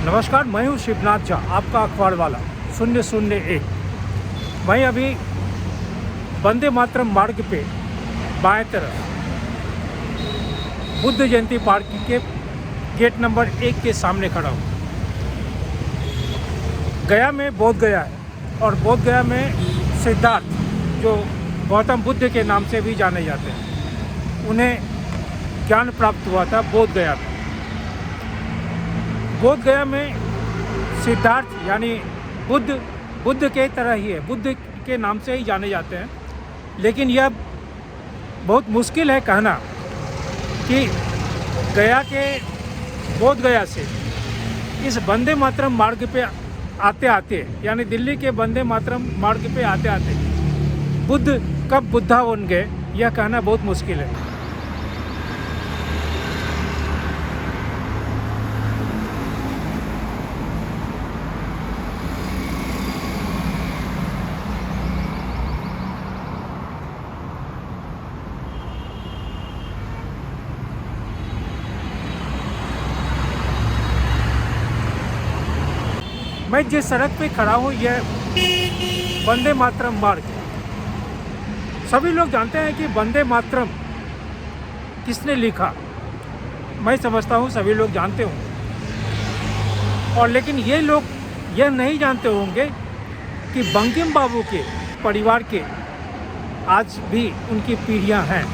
नमस्कार, मैं हूँ शिवनाथ झा, आपका अखबार वाला 001। मैं अभी वंदे मातरम मार्ग पे बाएं तरफ बुद्ध जयंती पार्क के गेट नंबर 1 के सामने खड़ा हूँ। गया में बोध गया है और बोध गया में सिद्धार्थ, जो गौतम बुद्ध के नाम से भी जाने जाते हैं, उन्हें ज्ञान प्राप्त हुआ था बोध गया में। बोध गया में सिद्धार्थ यानी बुद्ध के तरह ही है, बुद्ध के नाम से ही जाने जाते हैं। लेकिन यह बहुत मुश्किल है कहना कि गया के बोध गया से इस वंदे मातरम मार्ग पे आते आते यानी दिल्ली के वंदे मातरम मार्ग पे आते आते बुद्ध कब बुद्धा बन गए, यह कहना बहुत मुश्किल है। मैं जिस सड़क पे खड़ा हूँ यह वंदे मातरम मार्ग है। सभी लोग जानते हैं कि वंदे मातरम किसने लिखा। मैं समझता हूँ सभी लोग जानते होंगे, और लेकिन ये लोग यह नहीं जानते होंगे कि बंकिम बाबू के परिवार के आज भी उनकी पीढ़ियाँ हैं।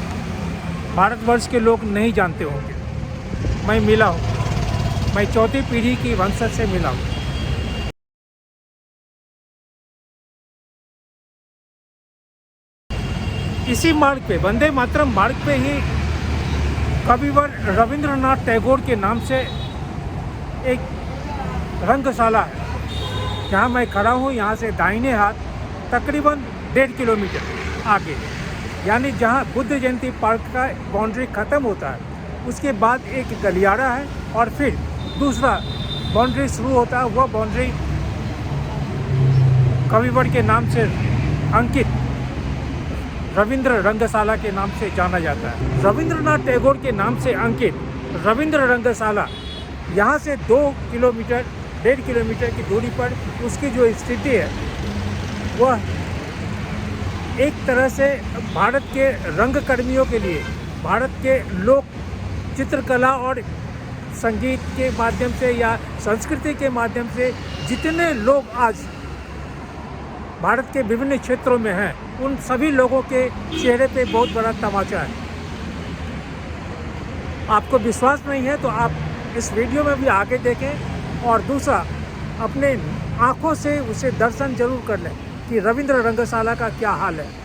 भारतवर्ष के लोग नहीं जानते होंगे। मैं मिला हूँ, मैं चौथी पीढ़ी की वंशज से मिला हूँ। इसी मार्ग पे, वंदे मातरम मार्ग पे ही कविवर रविंद्रनाथ टैगोर के नाम से एक रंगशाला है। जहाँ मैं खड़ा हूँ यहाँ से दाहिने हाथ तकरीबन 1.5 किलोमीटर आगे, यानी जहाँ बुद्ध जयंती पार्क का बाउंड्री ख़त्म होता है उसके बाद एक गलियारा है और फिर दूसरा बाउंड्री शुरू होता है। वह बाउंड्री कविवर के नाम से अंकित रविंद्र रंगशाला के नाम से जाना जाता है। रविंद्रनाथ टैगोर के नाम से अंकित रविंद्र रंगशाला यहाँ से 1.5 किलोमीटर की दूरी पर उसकी जो स्थिति है वह एक तरह से भारत के रंगकर्मियों के लिए, भारत के लोक चित्रकला और संगीत के माध्यम से या संस्कृति के माध्यम से जितने लोग आज भारत के विभिन्न क्षेत्रों में हैं, उन सभी लोगों के चेहरे पे बहुत बड़ा तमाचा है। आपको विश्वास नहीं है तो आप इस वीडियो में भी आगे देखें, और दूसरा अपने आँखों से उसे दर्शन जरूर कर लें कि रविंद्र रंगशाला का क्या हाल है।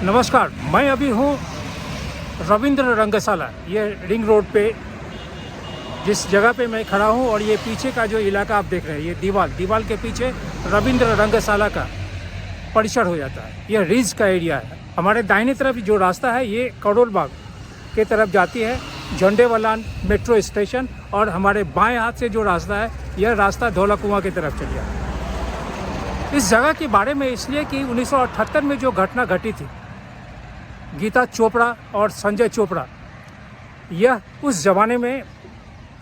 नमस्कार, मैं अभी हूँ रविंद्र रंगशाला, ये रिंग रोड पे जिस जगह पे मैं खड़ा हूँ, और ये पीछे का जो इलाका आप देख रहे हैं, ये दीवार के पीछे रविंद्र रंगशाला का परिसर हो जाता है। यह रिज का एरिया है। हमारे दाहिनी तरफ जो रास्ता है ये करोल बाग के तरफ जाती है, झंडेवालान मेट्रो स्टेशन, और हमारे बाएँ हाथ से जो रास्ता है यह रास्ता धौला कुआं की तरफ चल जाता है। इस जगह के बारे में इसलिए कि 1978 में जो घटना घटी थी, गीता चोपड़ा और संजय चोपड़ा, यह उस ज़माने में,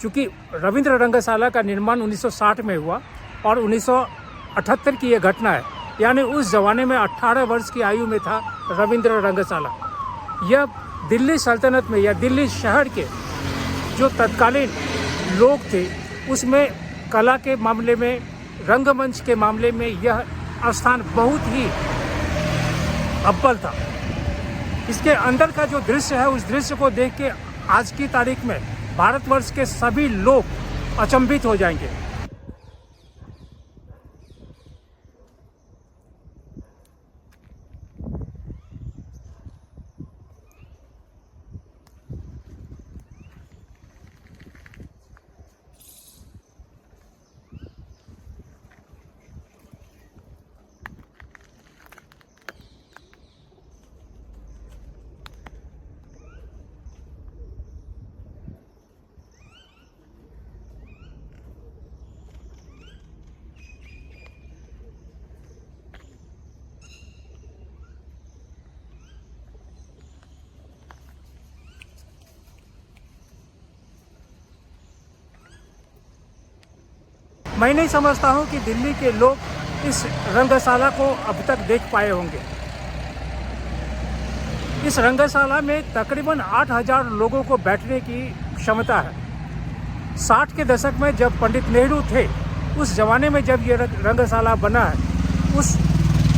चूँकि रविंद्र रंगशाला का निर्माण 1960 में हुआ और 1978 की यह घटना है, यानी उस ज़माने में 18 वर्ष की आयु में था रविंद्र रंगशाला। यह दिल्ली सल्तनत में या दिल्ली शहर के जो तत्कालीन लोग थे उसमें कला के मामले में, रंगमंच के मामले में यह स्थान बहुत ही अव्वल था। इसके अंदर का जो दृश्य है, उस दृश्य को देख के आज की तारीख में भारतवर्ष के सभी लोग अचंभित हो जाएंगे। मैं नहीं समझता हूँ कि दिल्ली के लोग इस रंगशाला को अब तक देख पाए होंगे। इस रंगशाला में तकरीबन 8,000 लोगों को बैठने की क्षमता है। 60 के दशक में जब पंडित नेहरू थे, उस ज़माने में जब ये रंगशाला बना है, उस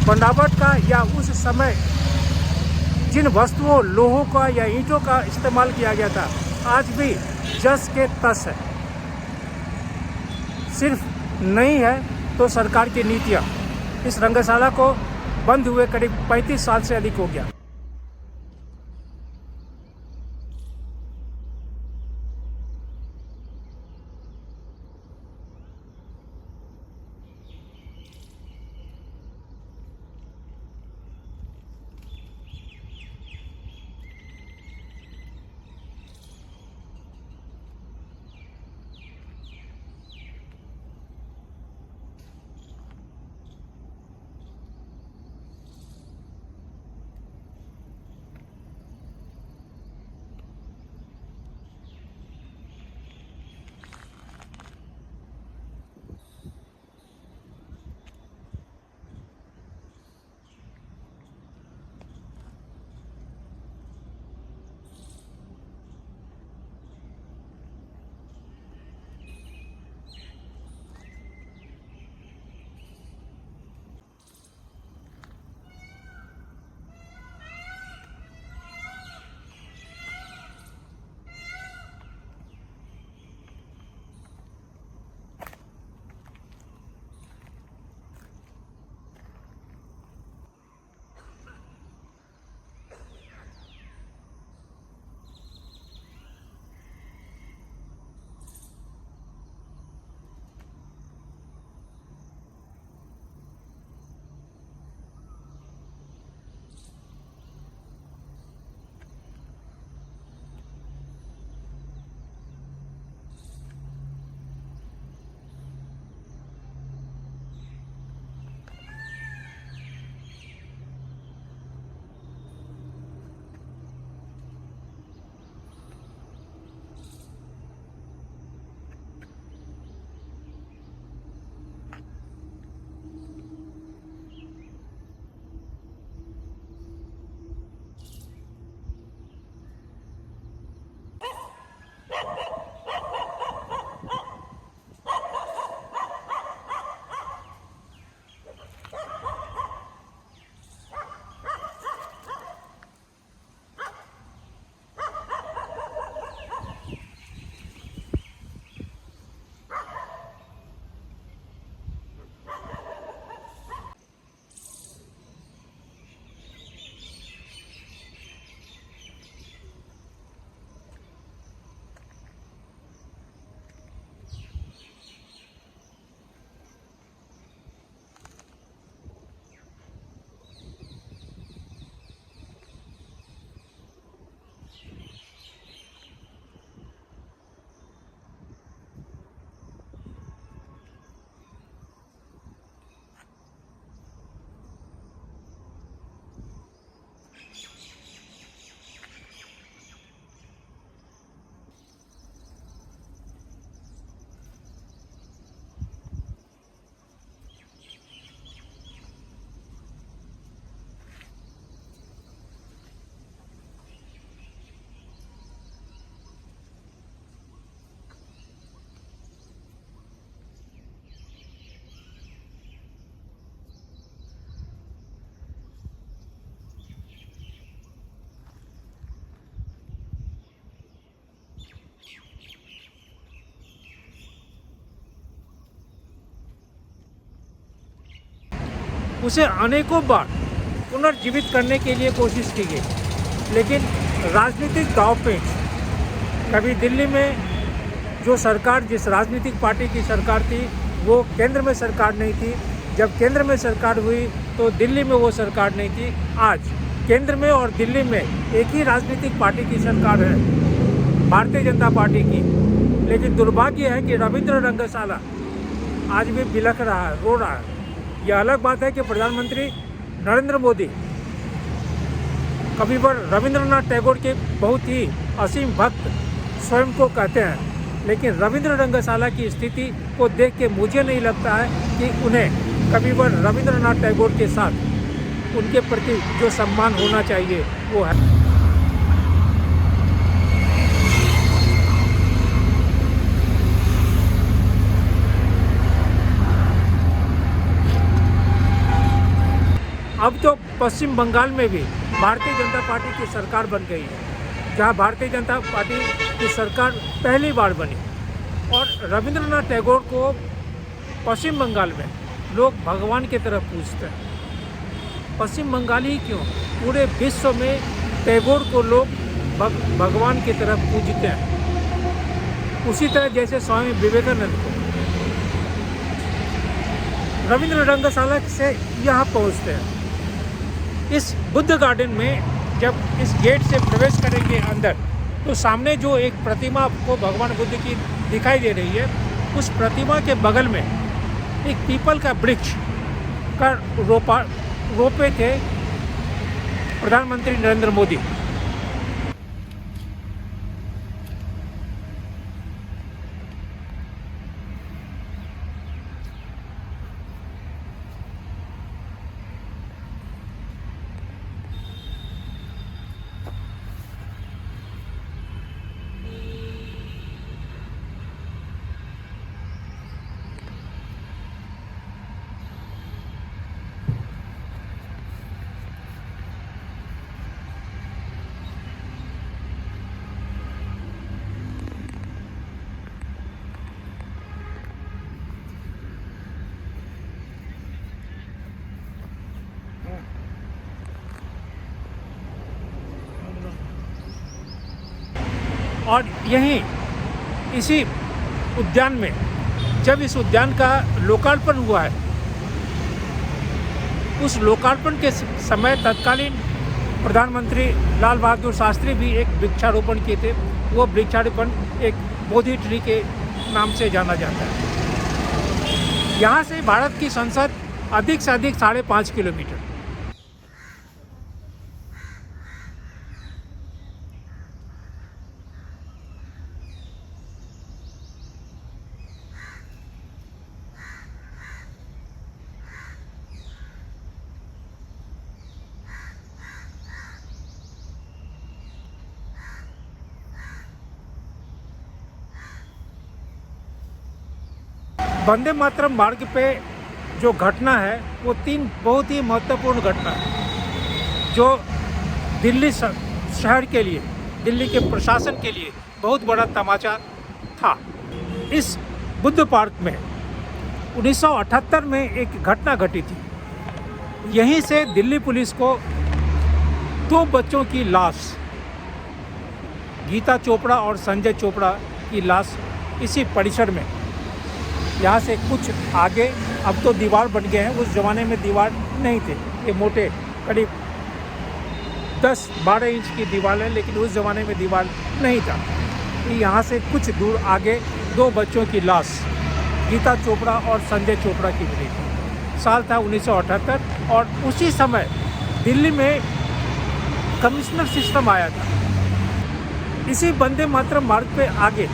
बनावट का या उस समय जिन वस्तुओं, लोहों का या ईंटों का इस्तेमाल किया गया था, आज भी जस के तस है। सिर्फ नहीं है तो सरकार की नीतियाँ। इस रंगशाला को बंद हुए करीब 35 साल से अधिक हो गया। उसे अनेकों बार पुनर्जीवित करने के लिए कोशिश की गई, लेकिन राजनीतिक दांवपेच, कभी दिल्ली में जो सरकार, जिस राजनीतिक पार्टी की सरकार थी, वो केंद्र में सरकार नहीं थी। जब केंद्र में सरकार हुई तो दिल्ली में वो सरकार नहीं थी। आज केंद्र में और दिल्ली में एक ही राजनीतिक पार्टी की सरकार है, भारतीय जनता पार्टी की। लेकिन दुर्भाग्य है कि रविंद्र रंगशाला आज भी बिलख रहा है, रो रहा है। यह अलग बात है कि प्रधानमंत्री नरेंद्र मोदी कविवर रविंद्रनाथ टैगोर के बहुत ही असीम भक्त स्वयं को कहते हैं, लेकिन रविंद्र रंगशाला की स्थिति को देख के मुझे नहीं लगता है कि उन्हें कविवर रविंद्रनाथ टैगोर के साथ उनके प्रति जो सम्मान होना चाहिए वो है। अब तो पश्चिम बंगाल में भी भारतीय जनता पार्टी की सरकार बन गई है, जहां भारतीय जनता पार्टी की सरकार पहली बार बनी और रविंद्रनाथ टैगोर को पश्चिम बंगाल में लोग भगवान की तरह पूजते हैं। पश्चिम बंगाल ही क्यों, पूरे विश्व में टैगोर को लोग भगवान की तरह पूजते हैं। उसी तरह जैसे स्वामी विवेकानंद को रविंद्र रंगशाला से यहाँ पहुँचते हैं। इस बुद्ध गार्डन में जब इस गेट से प्रवेश करेंगे अंदर, तो सामने जो एक प्रतिमा आपको भगवान बुद्ध की दिखाई दे रही है, उस प्रतिमा के बगल में एक पीपल का वृक्ष का रोपे थे प्रधानमंत्री नरेंद्र मोदी। और यहीं इसी उद्यान में जब इस उद्यान का लोकार्पण हुआ है, उस लोकार्पण के समय तत्कालीन प्रधानमंत्री लाल बहादुर शास्त्री भी एक वृक्षारोपण किए थे। वो वृक्षारोपण एक बोधि ट्री के नाम से जाना जाता है। यहाँ से भारत की संसद अधिक से अधिक 5.5 किलोमीटर। वंदे मातरम मार्ग पे जो घटना है वो 3 बहुत ही महत्वपूर्ण घटना है, जो दिल्ली शहर के लिए, दिल्ली के प्रशासन के लिए बहुत बड़ा तमाचा था। इस बुद्ध पार्क में 1978 में एक घटना घटी थी। यहीं से दिल्ली पुलिस को 2 बच्चों की लाश, गीता चोपड़ा और संजय चोपड़ा की लाश इसी परिसर में, यहाँ से कुछ आगे, अब तो दीवार बन गए हैं, उस ज़माने में दीवार नहीं थे, ये मोटे करीब 10-12 इंच की दीवार है, लेकिन उस ज़माने में दीवार नहीं था। यहाँ से कुछ दूर आगे 2 बच्चों की लाश गीता चोपड़ा और संजय चोपड़ा की मिली थी। साल था 1978 और उसी समय दिल्ली में कमिश्नर सिस्टम आया था। इसी वंदे मातरम मार्ग पे आगे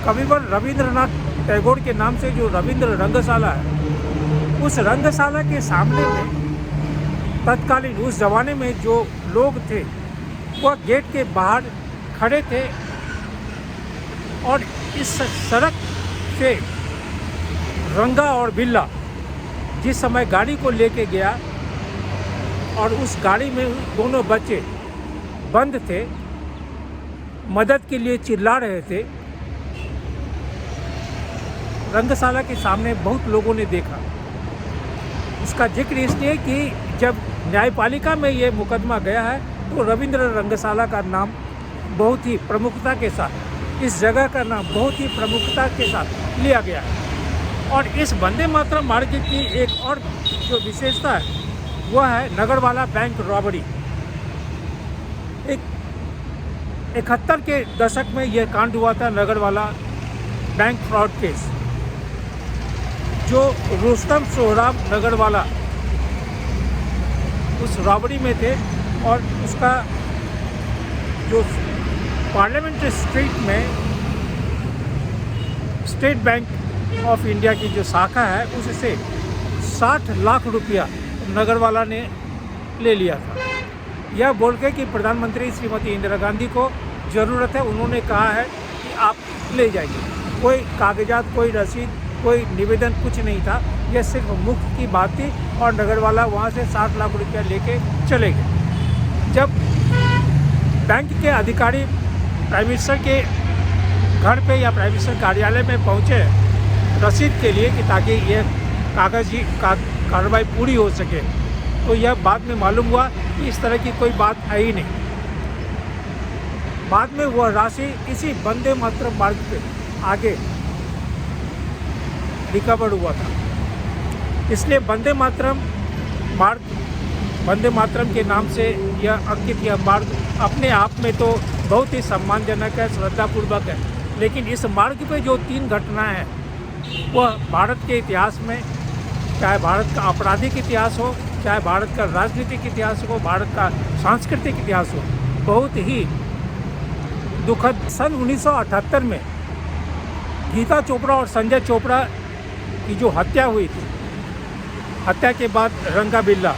कविवर रविंद्रनाथ टैगोर के नाम से जो रविंद्र रंगशाला है, उस रंगशाला के सामने में तत्कालीन उस ज़माने में जो लोग थे वह गेट के बाहर खड़े थे और इस सड़क से रंगा और बिल्ला जिस समय गाड़ी को लेके गया और उस गाड़ी में दोनों बच्चे बंद थे, मदद के लिए चिल्ला रहे थे। रंगशाला के सामने बहुत लोगों ने देखा। इसका जिक्र इसलिए कि जब न्यायपालिका में ये मुकदमा गया है तो रविंद्र रंगशाला का नाम बहुत ही प्रमुखता के साथ, इस जगह का नाम बहुत ही प्रमुखता के साथ लिया गया है। और इस वंदे मातरम मार्ग की एक और जो विशेषता है वह है नगरवाला बैंक रॉबरी। 71 के दशक में यह कांड हुआ था, नगरवाला बैंक फ्रॉड केस, जो रुस्तम सोहराब नगरवाला उस रॉबरी में थे और उसका जो पार्लियामेंट स्ट्रीट में स्टेट बैंक ऑफ इंडिया की जो शाखा है उससे 60 लाख रुपया नगरवाला ने ले लिया था, यह बोल के कि प्रधानमंत्री श्रीमती इंदिरा गांधी को ज़रूरत है। उन्होंने कहा है कि आप ले जाइए। कोई कागजात, कोई रसीद, कोई निवेदन कुछ नहीं था, यह सिर्फ मुख की बात थी और नगरवाला वहाँ से 60 लाख रुपया लेके चले गए। जब बैंक के अधिकारी प्राइम मिनिस्टर के घर पे या प्राइम मिनिस्टर कार्यालय में पहुँचे रसीद के लिए कि ताकि ये कागजी कार्रवाई पूरी हो सके, तो यह बाद में मालूम हुआ कि इस तरह की कोई बात है ही नहीं। बाद में वह राशि इसी वंदे मातरम मार्ग पे आगे रिकवर हुआ था। इसलिए वंदे मातरम मार्ग, वंदे मातरम के नाम से यह अंकित यह मार्ग अपने आप में तो बहुत ही सम्मानजनक है, श्रद्धापूर्वक है। लेकिन इस मार्ग पे जो 3 घटनाएं हैं वह भारत के इतिहास में, चाहे भारत का आपराधिक इतिहास हो, चाहे भारत का राजनीतिक इतिहास हो, भारत का सांस्कृतिक इतिहास हो, बहुत ही दुखद। सन 1978 में गीता चोपड़ा और संजय चोपड़ा की जो हत्या हुई थी, हत्या के बाद रंगा बिल्ला,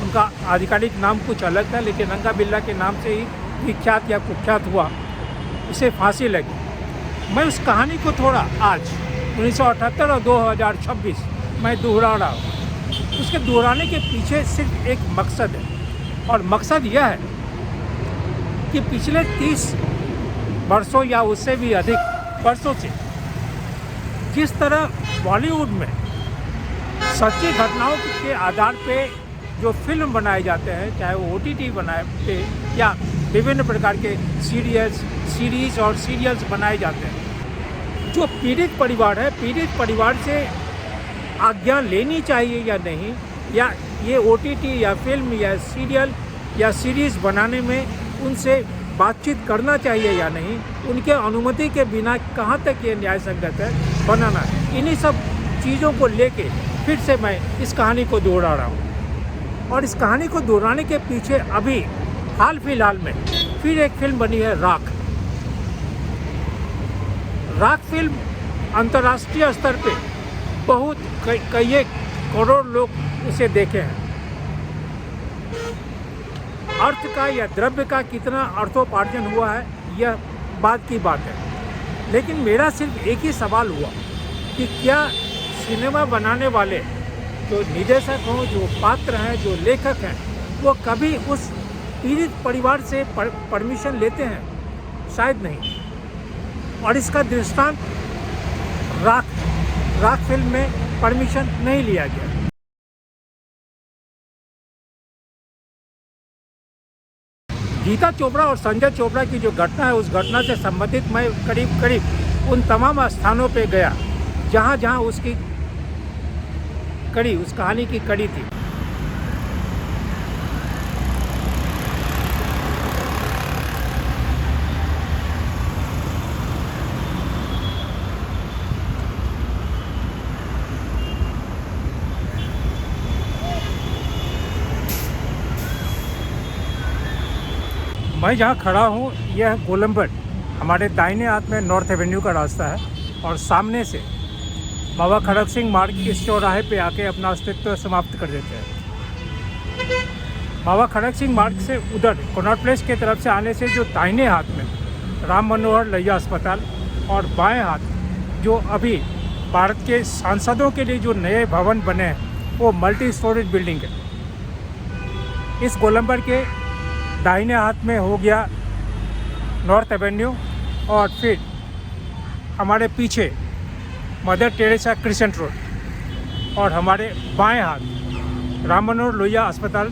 उनका आधिकारिक नाम कुछ अलग था लेकिन रंगा बिल्ला के नाम से ही विख्यात या कुख्यात हुआ, उसे फांसी लगी। मैं उस कहानी को थोड़ा आज 1978 और 2026 मैं दोहरा रहा हूँ। उसके दोहराने के पीछे सिर्फ एक मकसद है और मकसद यह है कि पिछले 30 वर्षों या उससे भी अधिक वर्षों से जिस तरह बॉलीवुड में सच्ची घटनाओं के आधार पे जो फिल्म बनाए जाते हैं, चाहे वो OTT बनाए या विभिन्न प्रकार के सीरीज और सीरियल्स बनाए जाते हैं, जो पीड़ित परिवार है, पीड़ित परिवार से आज्ञा लेनी चाहिए या नहीं, या ये OTT या फिल्म या सीरियल या सीरीज़ बनाने में उनसे बातचीत करना चाहिए या नहीं, उनके अनुमति के बिना कहाँ तक ये न्याय संगत है बनाना है। इन्हीं सब चीज़ों को लेके फिर से मैं इस कहानी को दोहरा रहा हूँ। और इस कहानी को दोहराने के पीछे अभी हाल फिलहाल में फिर एक फिल्म बनी है राख। राख फिल्म अंतर्राष्ट्रीय स्तर पे बहुत कई करोड़ लोग उसे देखे हैं। अर्थ का या द्रव्य का कितना अर्थोपार्जन हुआ है यह बात की बात है, लेकिन मेरा सिर्फ एक ही सवाल हुआ कि क्या सिनेमा बनाने वाले जो निर्देशक हों, जो पात्र हैं, जो लेखक हैं, वो कभी उस पीड़ित परिवार से परमिशन लेते हैं? शायद नहीं। और इसका दृष्टांत राख फिल्म में परमिशन नहीं लिया गया। गीता चोपड़ा और संजय चोपड़ा की जो घटना है, उस घटना से संबंधित मैं करीब उन तमाम स्थानों पे गया जहाँ उसकी कड़ी, उस कहानी की कड़ी थी। मैं जहाँ खड़ा हूँ यह गोलंबर, हमारे दाहिने हाथ में नॉर्थ एवेन्यू का रास्ता है और सामने से बाबा खड़क सिंह मार्ग इस चौराहे पे आके अपना अस्तित्व समाप्त कर देते हैं। बाबा खड़क सिंह मार्ग से उधर कनॉट प्लेस के तरफ से आने से जो दाहिने हाथ में राम मनोहर लोहिया अस्पताल और बाएं हाथ जो अभी भारत के सांसदों के लिए जो नए भवन बने हैं वो मल्टी स्टोरेज बिल्डिंग है। इस गोलंबर के दाहिने हाथ में हो गया नॉर्थ एवेन्यू और फिर हमारे पीछे मदर टेरेसा क्रिसेंट रोड और हमारे बाएं हाथ राम मनोहर लोहिया अस्पताल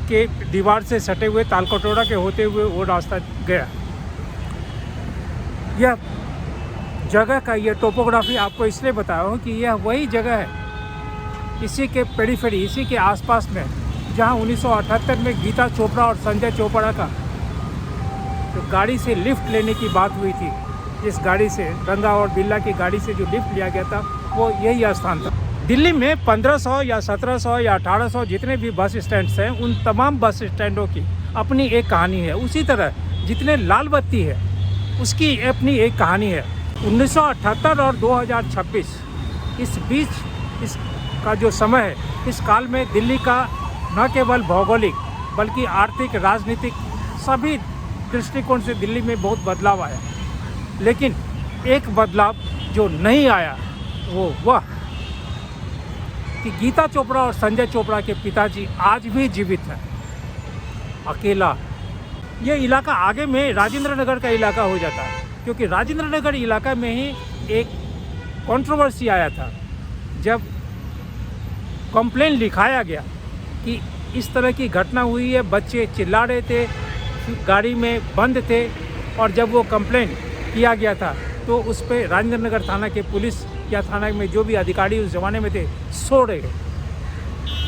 के दीवार से सटे हुए तालकटोरा के होते हुए वो रास्ता गया। यह जगह का यह टोपोग्राफी आपको इसलिए बताया हूँ कि यह वही जगह है, इसी के पेरीफेरी, इसी के आसपास में, जहाँ 1978 में गीता चोपड़ा और संजय चोपड़ा का जो गाड़ी से लिफ्ट लेने की बात हुई थी, जिस गाड़ी से रंगा और बिल्ला की गाड़ी से जो लिफ्ट लिया गया था वो यही स्थान था। दिल्ली में 1500 या 1700 या 1800 जितने भी बस स्टैंड्स हैं, उन तमाम बस स्टैंडों की अपनी एक कहानी है। उसी तरह जितने लाल बत्ती है उसकी अपनी एक कहानी है। 1978 और 2026 इस बीच इसका जो समय है, इस काल में दिल्ली का न केवल भौगोलिक बल्कि आर्थिक, राजनीतिक सभी दृष्टिकोण से दिल्ली में बहुत बदलाव आया। लेकिन एक बदलाव जो नहीं आया वो वह कि गीता चोपड़ा और संजय चोपड़ा के पिताजी आज भी जीवित हैं, अकेला। ये इलाका आगे में राजेंद्र नगर का इलाका हो जाता है, क्योंकि राजेंद्र नगर इलाका में ही एक कंट्रोवर्सी आया था जब कंप्लेन लिखाया गया कि इस तरह की घटना हुई है, बच्चे चिल्ला रहे थे, गाड़ी में बंद थे, और जब वो कंप्लेन किया गया था तो उस पर राजेंद्र नगर थाना के पुलिस या थाना में जो भी अधिकारी उस ज़माने में थे सो रहे,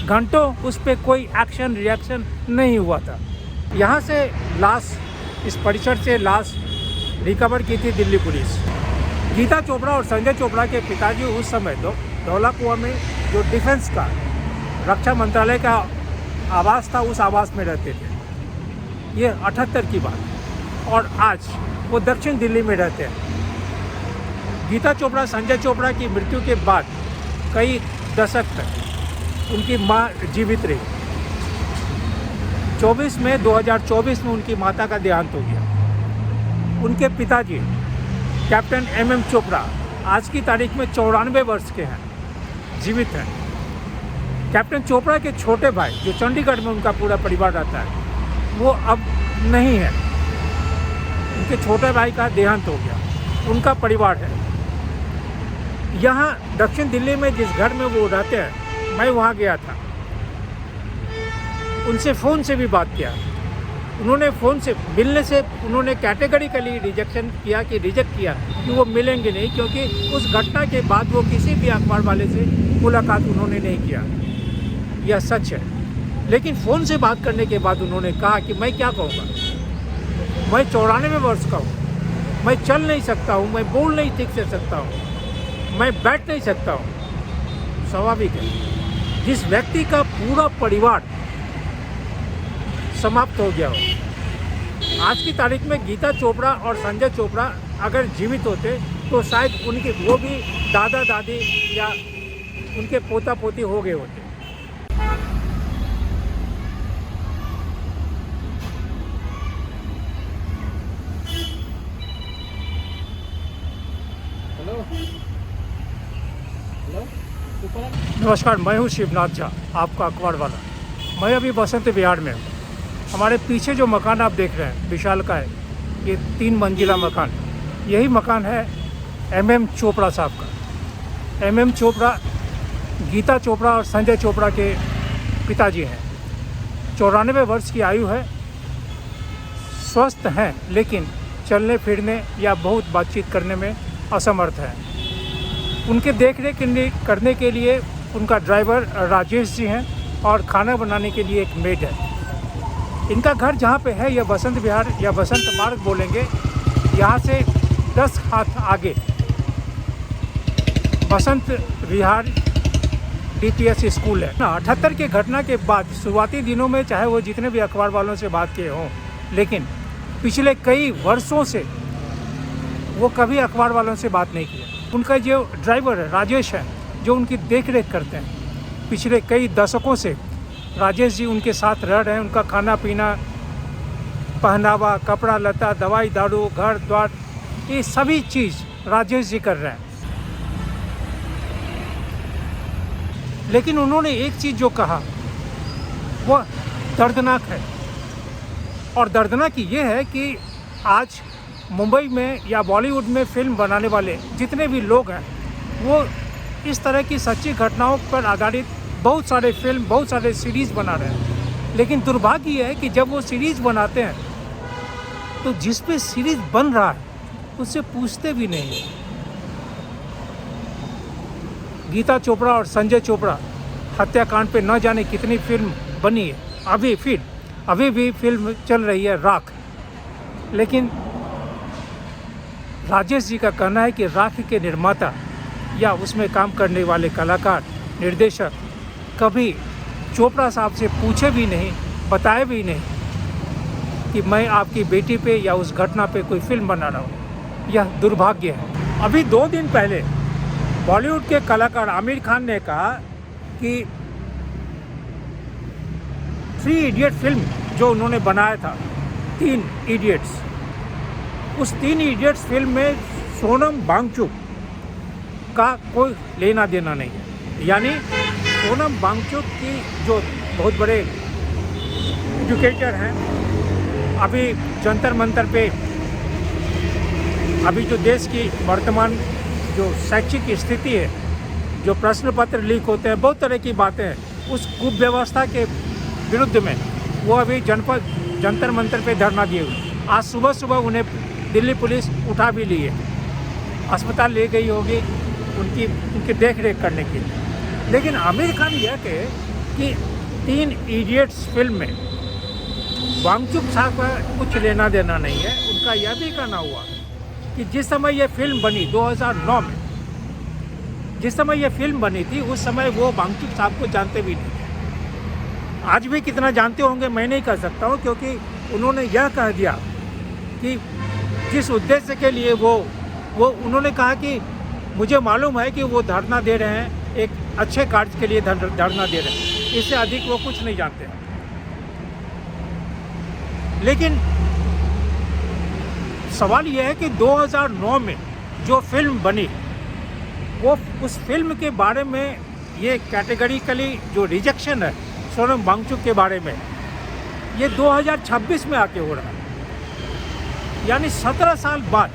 घंटों उस पर कोई एक्शन रिएक्शन नहीं हुआ था। यहाँ से लाश, इस परिसर से लाश रिकवर की थी दिल्ली पुलिस। गीता चोपड़ा और संजय चोपड़ा के पिताजी उस समय धौला कुआं में जो डिफेंस का रक्षा मंत्रालय का आवास था उस आवास में रहते थे। ये 78 की बात, और आज वो दक्षिण दिल्ली में रहते हैं। गीता चोपड़ा संजय चोपड़ा की मृत्यु के बाद कई दशक तक उनकी मां जीवित रही। 24 मई 2024 में उनकी माता का देहांत हो गया। उनके पिताजी कैप्टन MM चोपड़ा आज की तारीख में 94 वर्ष के हैं, जीवित हैं। कैप्टन चोपड़ा के छोटे भाई जो चंडीगढ़ में उनका पूरा परिवार रहता है वो अब नहीं है। उनके छोटे भाई का देहांत हो गया, उनका परिवार है। यहाँ दक्षिण दिल्ली में जिस घर में वो रहते हैं, मैं वहाँ गया था, उनसे फ़ोन से भी बात किया। उन्होंने फ़ोन से मिलने से उन्होंने कैटेगरिकली रिजेक्ट किया कि वो मिलेंगे नहीं, क्योंकि उस घटना के बाद वो किसी भी अखबार वाले से मुलाकात उन्होंने नहीं किया। यह सच है। लेकिन फ़ोन से बात करने के बाद उन्होंने कहा कि मैं क्या कहूँगा, मैं 94 वर्ष का हूँ, मैं चल नहीं सकता हूँ, मैं बोल नहीं ठीक से सकता हूँ, मैं बैठ नहीं सकता हूँ। स्वाभाविक है, जिस व्यक्ति का पूरा परिवार समाप्त हो गया हो। आज की तारीख में गीता चोपड़ा और संजय चोपड़ा अगर जीवित होते तो शायद उनके वो भी दादा दादी या उनके पोता पोती हो गए होते। नमस्कार, मैं हूँ शिवनाथ झा, आपका अखबार वाला। मैं अभी बसंत विहार में हूँ। हमारे पीछे जो मकान आप देख रहे हैं विशालकाय, ये 3 मंजिला मकान, यही मकान है MM चोपड़ा साहब का। MM चोपड़ा गीता चोपड़ा और संजय चोपड़ा के पिताजी हैं। 94 वर्ष की आयु है, स्वस्थ हैं, लेकिन चलने फिरने या बहुत बातचीत करने में असमर्थ हैं। उनके देखरेख करने के लिए उनका ड्राइवर राजेश जी हैं, और खाना बनाने के लिए एक मेड है। इनका घर जहाँ पे है यह बसंत विहार या बसंत मार्ग बोलेंगे, यहाँ से 10 हाथ आगे बसंत विहार DPS स्कूल है। 78 के घटना के बाद शुरुआती दिनों में चाहे वो जितने भी अखबार वालों से बात किए हों, लेकिन पिछले कई वर्षों से वो कभी अखबार वालों से बात नहीं किया। उनका जो ड्राइवर है राजेश है, जो उनकी देखरेख करते हैं, पिछले कई दशकों से राजेश जी उनके साथ रह रहे हैं। उनका खाना पीना, पहनावा, कपड़ा लता, दवाई दारू, घर द्वार, ये सभी चीज़ राजेश जी कर रहे हैं। लेकिन उन्होंने एक चीज़ जो कहा वह दर्दनाक है, और दर्दनाक ये है कि आज मुंबई में या बॉलीवुड में फिल्म बनाने वाले जितने भी लोग हैं वो इस तरह की सच्ची घटनाओं पर आधारित बहुत सारे फिल्म, बहुत सारे सीरीज़ बना रहे हैं। लेकिन दुर्भाग्य ये है कि जब वो सीरीज़ बनाते हैं तो जिस पे सीरीज़ बन रहा है उससे पूछते भी नहीं। गीता चोपड़ा और संजय चोपड़ा हत्याकांड पे न जाने कितनी फिल्म बनी है, अभी भी फिल्म चल रही है राख। लेकिन राजेश जी का कहना है कि राख के निर्माता या उसमें काम करने वाले कलाकार, निर्देशक कभी चोपड़ा साहब से पूछे भी नहीं, बताए भी नहीं कि मैं आपकी बेटी पे या उस घटना पे कोई फिल्म बना रहा हूँ। यह दुर्भाग्य है। अभी 2 दिन पहले बॉलीवुड के कलाकार आमिर खान ने कहा कि 3 इडियट फिल्म जो उन्होंने बनाया था, 3 इडियट्स, उस 3 इडियट्स फिल्म में सोनम वांगचुक का कोई लेना देना नहीं है। यानी सोनम वांगचुक की जो बहुत बड़े एजुकेटर हैं, अभी जंतर मंतर पे अभी जो देश की वर्तमान जो शैक्षिक स्थिति है, जो प्रश्न पत्र लीक होते हैं, बहुत तरह की बातें हैं, उस कुव्यवस्था के विरुद्ध में वो अभी जंतर मंतर पे धरना दिए हुए। आज सुबह सुबह उन्हें दिल्ली पुलिस उठा भी ली है, अस्पताल ले गई होगी उनकी देख रेख करने के लिए। लेकिन आमिर खान यह कहे कि 3 इडियट्स फिल्म में वांगचुक साहब का कुछ लेना देना नहीं है। उनका यह भी कहना हुआ कि जिस समय यह फिल्म बनी 2009 में, जिस समय यह फिल्म बनी थी उस समय वो वांगचुक साहब को जानते भी नहीं थे। आज भी कितना जानते होंगे मैं नहीं कह सकता हूँ, क्योंकि उन्होंने यह कह दिया कि जिस उद्देश्य के लिए वो उन्होंने कहा कि मुझे मालूम है कि वो धरना दे रहे हैं, एक अच्छे कार्य के लिए धरना दे रहे हैं, इससे अधिक वो कुछ नहीं जानते। लेकिन सवाल यह है कि 2009 में जो फिल्म बनी, वो उस फिल्म के बारे में ये कैटेगरिकली जो रिजेक्शन है सोनम वांगचुक के बारे में, ये 2026 में आके हो रहा है। यानी 17 साल बाद।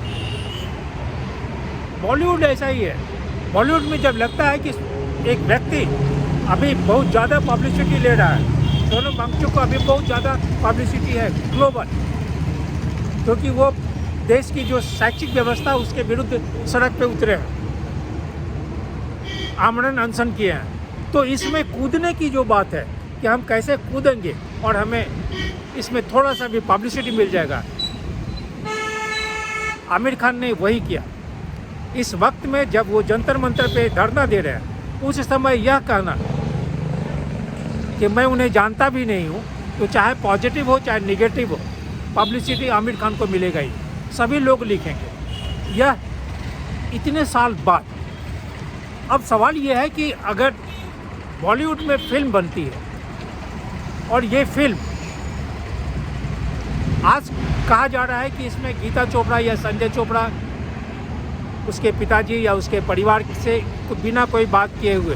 बॉलीवुड ऐसा ही है। बॉलीवुड में जब लगता है कि एक व्यक्ति अभी बहुत ज़्यादा पब्लिसिटी ले रहा है, सोनम वांगचुक को अभी बहुत ज़्यादा पब्लिसिटी है ग्लोबल, क्योंकि वो देश की जो शैक्षिक व्यवस्था उसके विरुद्ध सड़क पे उतरे हैं, आमरण अनशन किए हैं, तो इसमें कूदने की जो बात है कि हम कैसे कूदेंगे और हमें इसमें थोड़ा सा भी पब्लिसिटी मिल जाएगा, आमिर खान ने वही किया। इस वक्त में जब वो जंतर मंतर पे धरना दे रहे हैं, उस समय यह कहना कि मैं उन्हें जानता भी नहीं हूँ, तो चाहे पॉजिटिव हो चाहे निगेटिव हो, पब्लिसिटी आमिर खान को मिलेगा ही, सभी लोग लिखेंगे। यह इतने साल बाद। अब सवाल यह है कि अगर बॉलीवुड में फिल्म बनती है और ये फिल्म आज कहा जा रहा है कि इसमें गीता चोपड़ा या संजय चोपड़ा उसके पिताजी या उसके परिवार से बिना कोई बात किए हुए,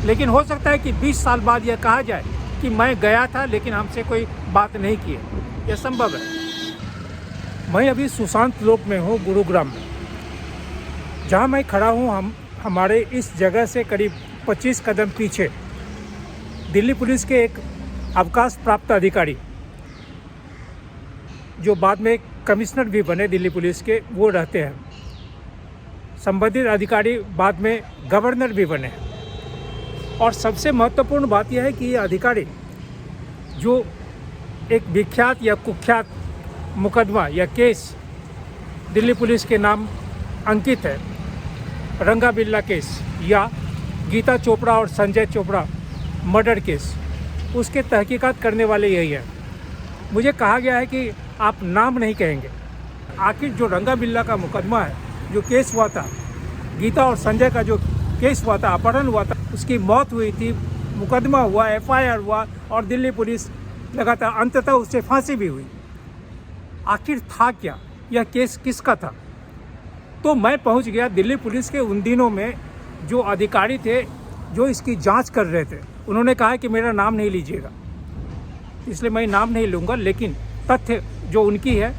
लेकिन हो सकता है कि 20 साल बाद यह कहा जाए कि मैं गया था लेकिन हमसे कोई बात नहीं की है। यह संभव है। मैं अभी सुशांत लोक में हूँ, गुरुग्राम में। जहाँ मैं खड़ा हूँ, हमारे इस जगह से करीब 25 कदम पीछे दिल्ली पुलिस के एक अवकाश प्राप्त अधिकारी, जो बाद में कमिश्नर भी बने दिल्ली पुलिस के, वो रहते हैं। संबंधित अधिकारी बाद में गवर्नर भी बने। और सबसे महत्वपूर्ण बात यह है कि ये अधिकारी जो एक विख्यात या कुख्यात मुकदमा या केस दिल्ली पुलिस के नाम अंकित है, रंगा बिल्ला केस या गीता चोपड़ा और संजय चोपड़ा मर्डर केस, उसके तहकीकात करने वाले यही हैं। मुझे कहा गया है कि आप नाम नहीं कहेंगे। आखिर जो रंगा बिल्ला का मुकदमा है, जो केस हुआ था, गीता और संजय का जो केस हुआ था, अपहरण हुआ था, उसकी मौत हुई थी, मुकदमा हुआ, FIR हुआ और दिल्ली पुलिस लगातार, अंततः उससे फांसी भी हुई। आखिर था क्या? यह केस किसका था? तो मैं पहुंच गया दिल्ली पुलिस के उन दिनों में जो अधिकारी थे जो इसकी जांच कर रहे थे। उन्होंने कहा कि मेरा नाम नहीं लीजिएगा, इसलिए मैं नाम नहीं लूँगा, लेकिन तथ्य जो उनकी है,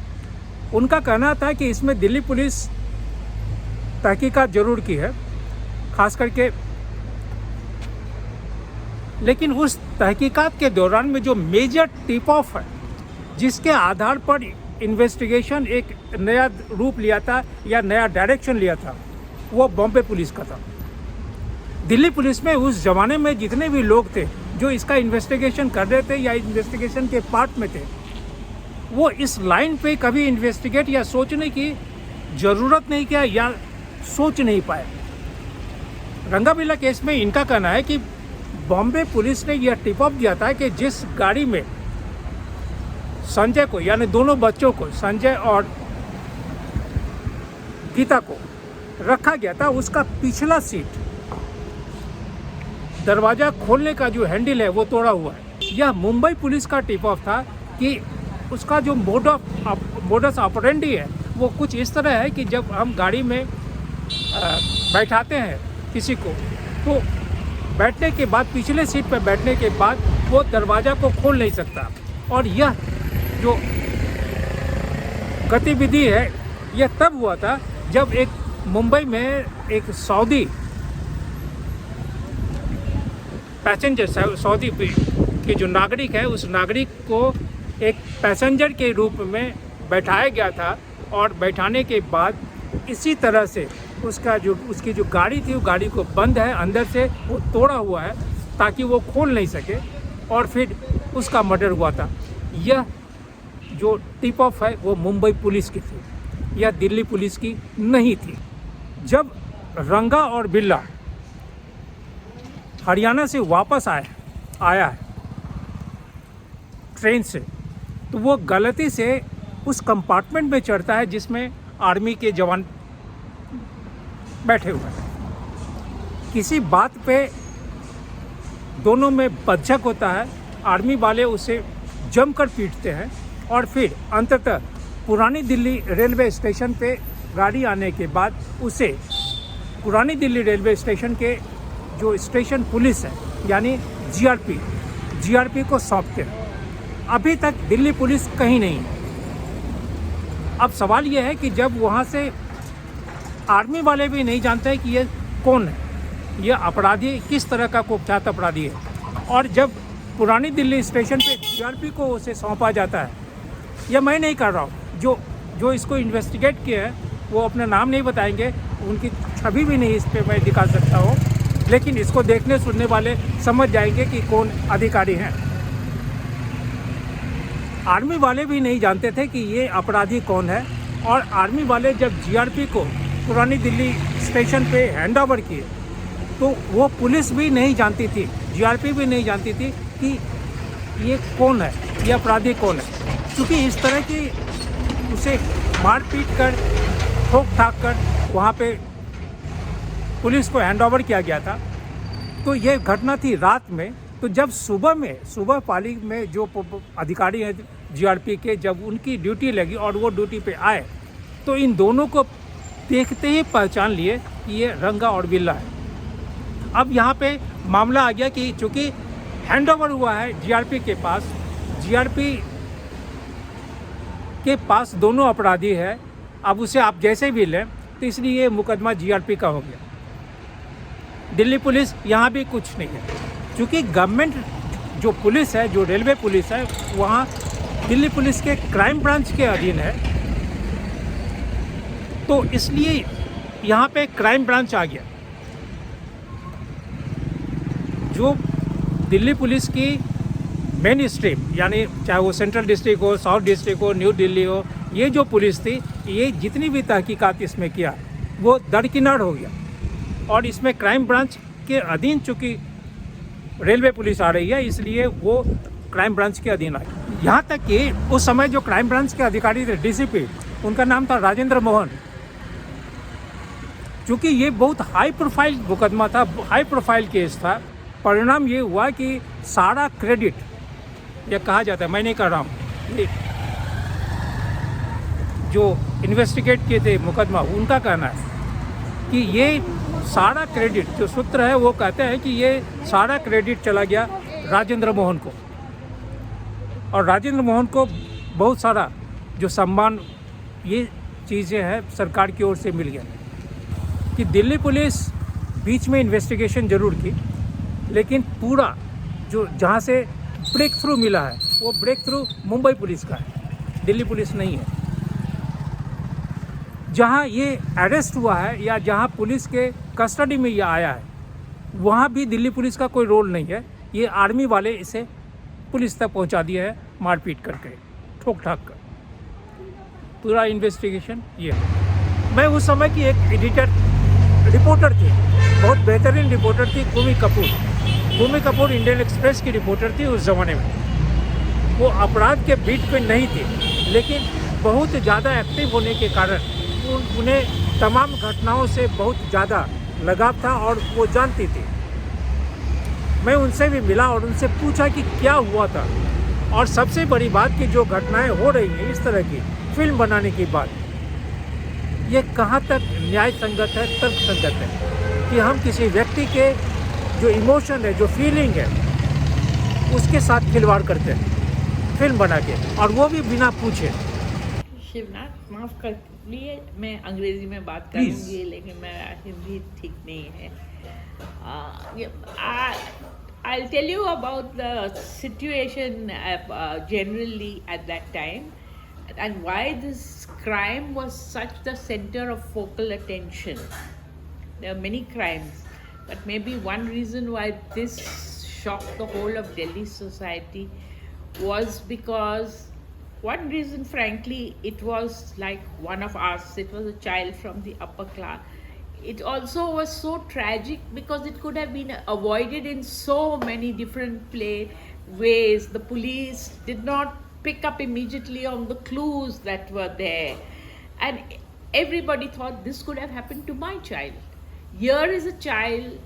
उनका कहना था कि इसमें दिल्ली पुलिस तहकीकात जरूर की है, खास करके, लेकिन उस तहकीकात के दौरान में जो मेजर टिप ऑफ है, जिसके आधार पर इन्वेस्टिगेशन एक नया रूप लिया था या नया डायरेक्शन लिया था, वो बॉम्बे पुलिस का था। दिल्ली पुलिस में उस ज़माने में जितने भी लोग थे जो इसका इन्वेस्टिगेशन कर रहे थे या इन्वेस्टिगेशन के पार्ट में थे, वो इस लाइन पे कभी इन्वेस्टिगेट या सोचने की ज़रूरत नहीं किया या सोच नहीं पाए। रंगा बिल्ला केस में इनका कहना है कि बॉम्बे पुलिस ने यह टिप ऑफ दिया था कि जिस गाड़ी में संजय को, यानी दोनों बच्चों को, संजय और गीता को रखा गया था उसका पिछला सीट, दरवाज़ा खोलने का जो हैंडल है वो तोड़ा हुआ है। यह मुंबई पुलिस का टिप ऑफ था कि उसका जो मोडस ऑपरेंडी है वो कुछ इस तरह है कि जब हम गाड़ी में बैठाते हैं किसी को, तो बैठने के बाद, पिछले सीट पर बैठने के बाद वो दरवाज़ा को खोल नहीं सकता। और यह जो गतिविधि है यह तब हुआ था जब एक मुंबई में एक सऊदी पैसेंजर, सऊदी के जो नागरिक है, उस नागरिक को एक पैसेंजर के रूप में बैठाया गया था। और बैठाने के बाद इसी तरह से उसकी जो गाड़ी थी वो गाड़ी को बंद है, अंदर से वो तोड़ा हुआ है ताकि वो खोल नहीं सके, और फिर उसका मर्डर हुआ था। यह जो टिप ऑफ है वो मुंबई पुलिस की थी, यह दिल्ली पुलिस की नहीं थी। जब रंगा और बिल्ला हरियाणा से वापस आया है ट्रेन से, तो वो गलती से उस कंपार्टमेंट में चढ़ता है जिसमें आर्मी के जवान बैठे हुए हैं। किसी बात पे दोनों में बच्चक होता है, आर्मी वाले उसे जमकर पीटते हैं, और फिर अंततः पुरानी दिल्ली रेलवे स्टेशन पे गाड़ी आने के बाद उसे पुरानी दिल्ली रेलवे स्टेशन के जो स्टेशन पुलिस है यानी जीआरपी को सौंपते हैं। अभी तक दिल्ली पुलिस कहीं नहीं है। अब सवाल यह है कि जब वहाँ से आर्मी वाले भी नहीं जानते हैं कि ये कौन है, ये अपराधी किस तरह का कुख्यात अपराधी है, और जब पुरानी दिल्ली स्टेशन पे जीआरपी को उसे सौंपा जाता है, यह मैं नहीं कर रहा हूँ, जो इसको इन्वेस्टिगेट किए हैं वो अपना नाम नहीं बताएंगे, उनकी छवि भी नहीं इस पर मैं दिखा सकता हूँ, लेकिन इसको देखने सुनने वाले समझ जाएंगे कि कौन अधिकारी हैं। आर्मी वाले भी नहीं जानते थे कि ये अपराधी कौन है, और आर्मी वाले जब जीआरपी को पुरानी दिल्ली स्टेशन पे हैंड ओवर किए तो वो पुलिस भी नहीं जानती थी, जीआरपी भी नहीं जानती थी कि ये कौन है, ये अपराधी कौन है। क्योंकि इस तरह की उसे मार पीट कर, ठोक ठाक कर वहाँ पे पुलिस को हैंड ओवर किया गया था। तो ये घटना थी रात में। तो जब सुबह पाली में जो अधिकारी हैं जीआरपी के, जब उनकी ड्यूटी लगी और वो ड्यूटी पे आए, तो इन दोनों को देखते ही पहचान लिए कि ये रंगा और बिल्ला है। अब यहाँ पे मामला आ गया कि चूँकि हैंड ओवर हुआ है जीआरपी के पास दोनों अपराधी है, अब उसे आप जैसे भी लें, तो इसलिए ये मुकदमा जीआरपी का हो गया। दिल्ली पुलिस यहाँ भी कुछ नहीं है, क्योंकि गवर्नमेंट जो पुलिस है, जो रेलवे पुलिस है, वहाँ दिल्ली पुलिस के क्राइम ब्रांच के अधीन है, तो इसलिए यहाँ पे क्राइम ब्रांच आ गया। जो दिल्ली पुलिस की मेन स्ट्रीम, यानी चाहे वो सेंट्रल डिस्ट्रिक्ट हो, साउथ डिस्ट्रिक्ट हो, न्यू दिल्ली हो, ये जो पुलिस थी, ये जितनी भी तहकीकात इसमें किया वो दरकिनार हो गया, और इसमें क्राइम ब्रांच के अधीन चूँकि रेलवे पुलिस आ रही है, इसलिए वो क्राइम ब्रांच के अधीन आई। यहाँ तक कि उस समय जो क्राइम ब्रांच के अधिकारी थे, डीसीपी, उनका नाम था राजेंद्र मोहन। चूँकि ये बहुत हाई प्रोफाइल मुकदमा था, हाई प्रोफाइल केस था, परिणाम ये हुआ कि सारा क्रेडिट, यह कहा जाता है, मैं नहीं कर रहा हूँ, ये जो इन्वेस्टिगेट किए थे मुकदमा, उनका कहना है कि ये सारा क्रेडिट, जो सूत्र है वो कहते हैं कि ये सारा क्रेडिट चला गया राजेंद्र मोहन को, और राजेंद्र मोहन को बहुत सारा जो सम्मान, ये चीज़ें हैं सरकार की ओर से मिल गया। कि दिल्ली पुलिस बीच में इन्वेस्टिगेशन जरूर की, लेकिन पूरा जो जहाँ से ब्रेक थ्रू मिला है वो ब्रेक थ्रू मुंबई पुलिस का है, दिल्ली पुलिस नहीं है। जहाँ ये अरेस्ट हुआ है या जहाँ पुलिस के कस्टडी में ये आया है, वहाँ भी दिल्ली पुलिस का कोई रोल नहीं है। ये आर्मी वाले इसे पुलिस तक पहुँचा दिया है, मारपीट करके, ठोक ठाक कर। पूरा इन्वेस्टिगेशन ये है। मैं उस समय की एक रिपोर्टर थी, बहुत बेहतरीन रिपोर्टर थी, भूमि कपूर इंडियन एक्सप्रेस की रिपोर्टर थी उस ज़माने में। वो अपराध के बीट पे नहीं थी, लेकिन बहुत ज़्यादा एक्टिव होने के कारण उन्हें तमाम घटनाओं से बहुत ज़्यादा लगाव था और वो जानती थी। मैं उनसे भी मिला और उनसे पूछा कि क्या हुआ था, और सबसे बड़ी बात कि जो घटनाएं हो रही हैं इस तरह की फिल्म बनाने की बात, ये कहाँ तक न्याय संगत है, तर्क संगत है कि हम किसी व्यक्ति के जो इमोशन है, जो फीलिंग है, उसके साथ खिलवाड़ करते हैं फिल्म बना के, और वो भी बिना पूछे। शिवनाथ माफ़ कर लिए, मैं अंग्रेज़ी में बात Please. करूँगी, लेकिन मेरा हिंदी ठीक नहीं है। I'll tell you about the situation generally at that time and why this crime was such the center of focal attention. There are many crimes, but maybe one reason why this shocked the whole of Delhi society was because one reason, frankly, it was like one of us. It was a child from the upper class. It also was so tragic because it could have been avoided in so many different ways. The police did not pick up immediately on the clues that were there. And everybody thought this could have happened to my child. Here is a child,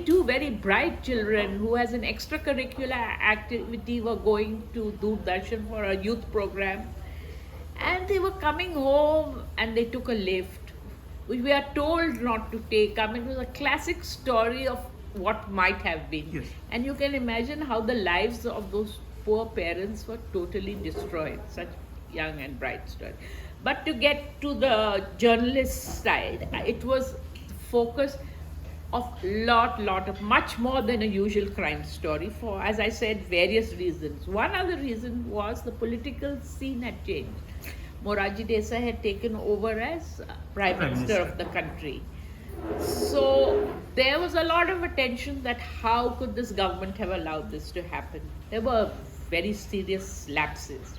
two very bright children who has an extracurricular activity, were going to Doordarshan for a youth program, and they were coming home and they took a lift, which we are told not to take. I mean, it was a classic story of what might have been. Yes. And you can imagine how the lives of those poor parents were totally destroyed. Such young and bright story. But to get to the journalist side, it was focus of much more than a usual crime story for, as I said, various reasons. One other reason was the political scene had changed. Morarji Desai had taken over as Prime Minister of the country. So there was a lot of attention that how could this government have allowed this to happen. There were very serious lapses.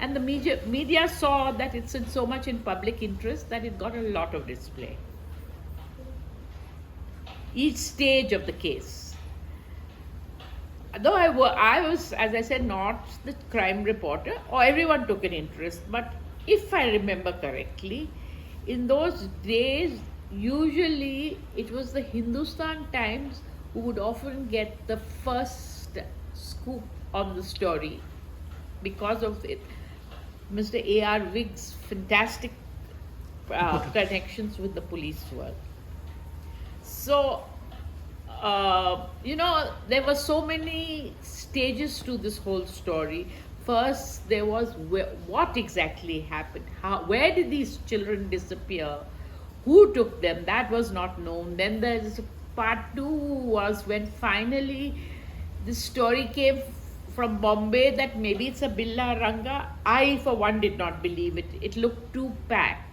And the media saw that it's in so much in public interest that it got a lot of display. Each stage of the case. Though I was, as I said, not the crime reporter, or everyone took an interest, but if I remember correctly, in those days, usually it was the Hindustan Times who would often get the first scoop on the story because of it. Mr. A.R. Wigg's fantastic connections with the police world. So, there were so many stages to this whole story. First, there was what exactly happened? Where did these children disappear? Who took them? That was not known. Then there's part 2 was when finally this story came from Bombay that maybe it's a Billa Ranga. I, for one, did not believe it. It looked too packed.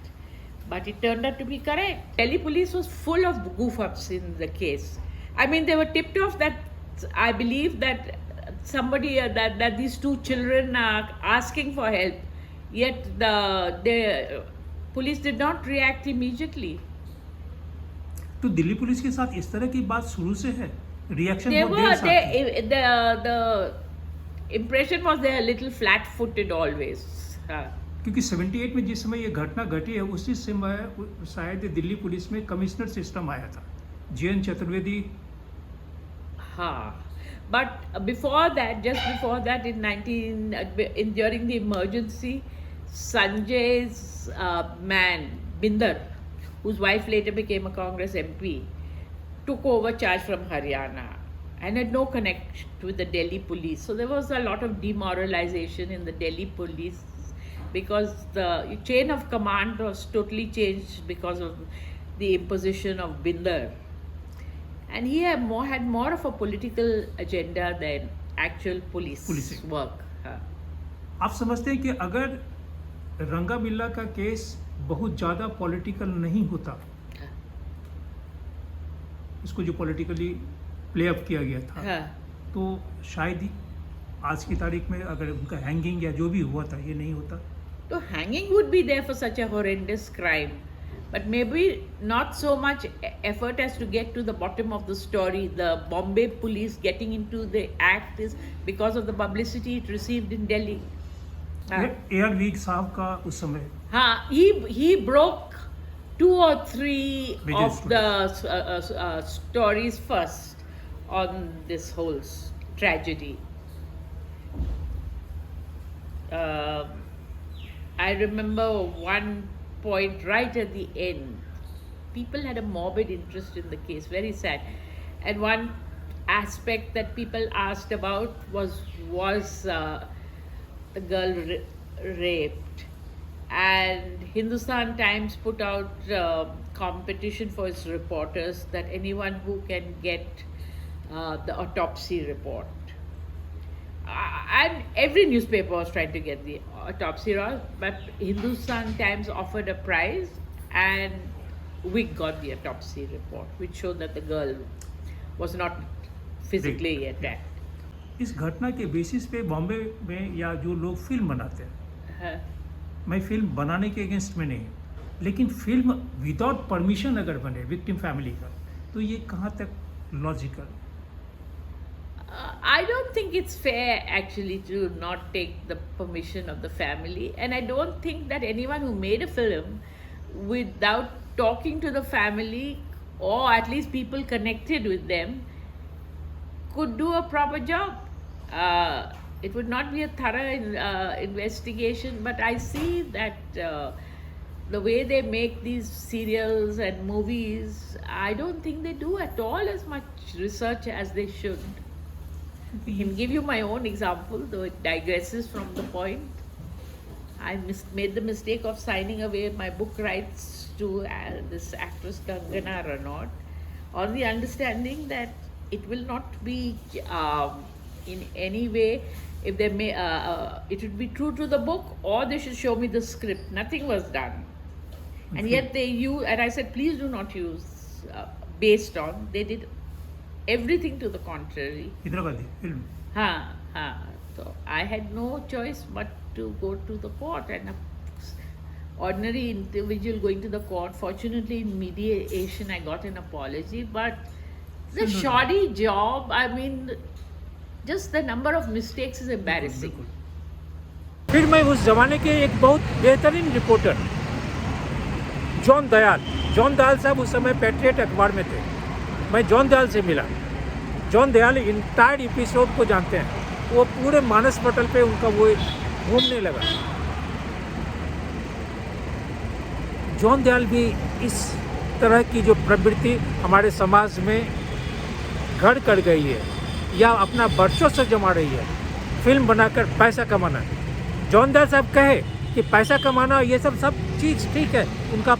But it turned out to be correct. Delhi police was full of goof-ups in the case. I mean, they were tipped off that I believe that somebody, that these two children are asking for help. Yet the police did not react immediately. तो Delhi police के साथ इस तरह की बात शुरू से है, reaction the impression was they are a little flat-footed always. क्योंकि 78 में जिस समय ये घटना घटी है उसी समय शायद दिल्ली पुलिस में कमिश्नर सिस्टम आया था, JN चतुर्वेदी। हाँ, but before that, just before that, during the emergency, Sanjay's man Binder, whose wife later became a Congress MP, took over charge from Haryana and had no connection with the Delhi police. So there was a lot of demoralization in the Delhi police because the chain of command was totally changed because of the imposition of Binder. And he had more of a political agenda than actual policing work. आप समझते हैं कि अगर रंगा बिल्ला का case बहुत ज़्यादा पॉलिटिकल नहीं होता, इसको जो पॉलिटिकली प्ले अप किया गया था, तो शायद आज की तारीख में अगर उनका हैंगिंग या जो भी हुआ था ये नहीं होता. So hanging would be there for such a horrendous crime, but maybe not so much effort as to get to the bottom of the story. The Bombay police getting into the act is because of the publicity it received in Delhi. हाँ. Air league साहब का उस समय He broke 2 or 3 Major of the stories first on this whole tragedy. Uh, I remember one point right at the end. People had a morbid interest in the case, very sad. And one aspect that people asked about was the girl raped? And Hindustan Times put out competition for its reporters that anyone who can get the autopsy report. And every newspaper was trying to get the autopsy report, but Hindustan Times offered a prize, and we got the autopsy report, which showed that the girl was not physically attacked. इस घटना के basis पे बॉम्बे में या जो लोग film बनाते हैं, हाँ. मैं फिल्म बनाने के अगेंस्ट में नहीं, लेकिन फिल्म विदाउट परमिशन अगर बने विक्टिम फैमिली का, तो ये कहाँ तक logical? I don't think it's fair actually to not take the permission of the family, and I don't think that anyone who made a film without talking to the family, or at least people connected with them, could do a proper job. It would not be a thorough investigation, but I see that the way they make these serials and movies, I don't think they do at all as much research as they should. I can give you my own example, though it digresses from the point. I made the mistake of signing away my book rights to this actress Kangana Ranaut, on the understanding that it will not be in any way, if they may, it should be true to the book, or they should show me the script. Nothing was done, and yet they use. And I said, please do not use based on. They did everything to the contrary. Indira Gandhi film. So I had no choice but to go to the court, and a ordinary individual going to the court. Fortunately, in mediation, I got an apology, but the shoddy job. I mean, just the number of mistakes is embarrassing. फिर मैं उस जमाने के एक बहुत बेहतरीन reporter John Dayal साहब उस समय पैट्रियट अखबार में थे. मैं जॉन दयाल से मिला. जॉन दयाल इंटायर एपिसोड को जानते हैं. वो पूरे मानस पटल पे उनका वो घूमने लगा. जॉन दयाल भी इस तरह की जो प्रवृत्ति हमारे समाज में घर कर गई है या अपना वर्षों से जमा रही है, फिल्म बनाकर पैसा कमाना. जॉन दयाल साहब कहे कि पैसा कमाना ये सब चीज़ ठीक है, उनका